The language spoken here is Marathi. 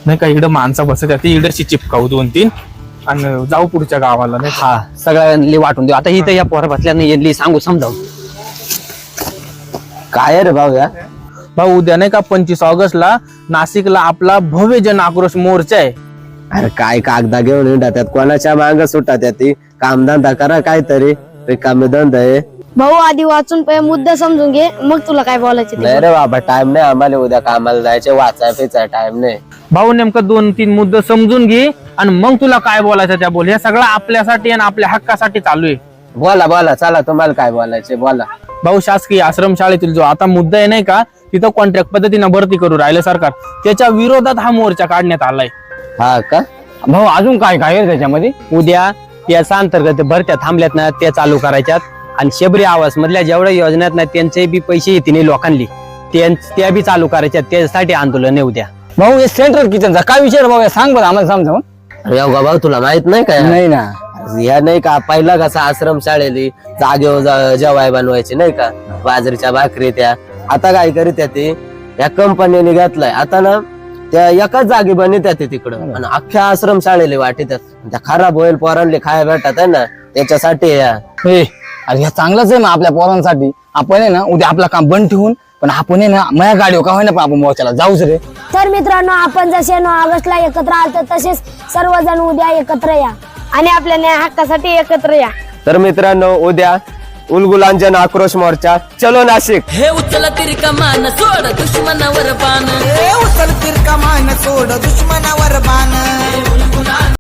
नाही का इकडं माणसं बसत ती इकडची चिपकावू 2-3 आणि जाऊ पुढच्या गावाला नाही का? हा सगळ्यांनी वाटून देऊ. आता इथं या पोरा बसल्याने यांनी सांगू समजावू. काय रे भाऊ या भाऊ उद्या नाही का 25 ऑगस्टला नाशिकला आपला भव्य जन आक्रोश मोर्चा आहे. अरे काय कागदा घेऊन येतात कोणाच्या मांग सुटतात ती कामधंदा करा काहीतरी रिकामे धंदा आहे. भाऊ आधी वाचून मुद्दा समजून घे मग तुला काय बोलायचे ते नाही रे बाबा टाइम नाही आम्हाला उद्या कामाला जायचे वाचाय फिचाय टाइम नाही. भाऊ नेमकं 2-3 मुद्दे समजून घे आणि मग तुला काय बोलायचं त्या बोल. हे सगळं आपल्यासाठी आणि आपल्या हक्कासाठी चालू आहे. बोला बोला चला तुम्हाला काय बोलायचे बोला. भाऊ शासकीय आश्रमशाळेतील जो आता मुद्दा आहे नाही का तिथं कॉन्ट्रॅक्ट पद्धतीनं भरती करू राहिले सरकार त्याच्या विरोधात हा मोर्चा काढण्यात आलाय. हा का भाऊ अजून काय काय आहे त्याच्यामध्ये? उद्या याचा अंतर्गत भरत्या थांबल्यात ना त्या चालू करायच्यात आणि शबरी आवास मधल्या जेवढ्या योजना आहेत ना त्यांचे बी पैसे येतील लोकांनी त्या बी चालू करायच्यात. त्यासाठी आंदोलन आहे उद्या. भाऊ हे सेंट्रल किचनचा काय विचार भाऊ सांग बरं आम्हाला समजावून. अरे भाऊ तुला माहित नाही काय नाही ना ह्या नाही का पहिला कसा आश्रम शाळेली जागेवर जेवाय बनवायचे नाही का बाजरीच्या भाकरी त्या आता काय करीत ते या कंपनीने घेतलाय आता ना त्या एकाच जागी बनवतात ते तिकडं आणि अख्ख्या आश्रम शाळेला वाटतात त्या खराब होईल पोरांले खायला भेटत आहे ना त्याच्यासाठी हे अरे ह्या चांगलंच आहे ना आपल्या पोरांसाठी. आपण आहे ना उद्या आपलं काम बंद ठेवून पण आपण आहे ना माझ्या गाडीवर का होईना पण आपण मोर्चाला जाऊच रे. तर मित्रांनो आपण जसे 9 ऑगस्टला एकत्र आलो तसेच सर्वजण उद्या एकत्र या आणि आपल्या न्याय हक्कासाठी एकत्र या. तर मित्रांनो उद्या उलगुलांजन आक्रोश मोर्चा चलो नाशिक. हे उचल तिरका मान सोड दुश्मनावर बाण. उचल तिरका मान सोड दुश्मनावर बाण.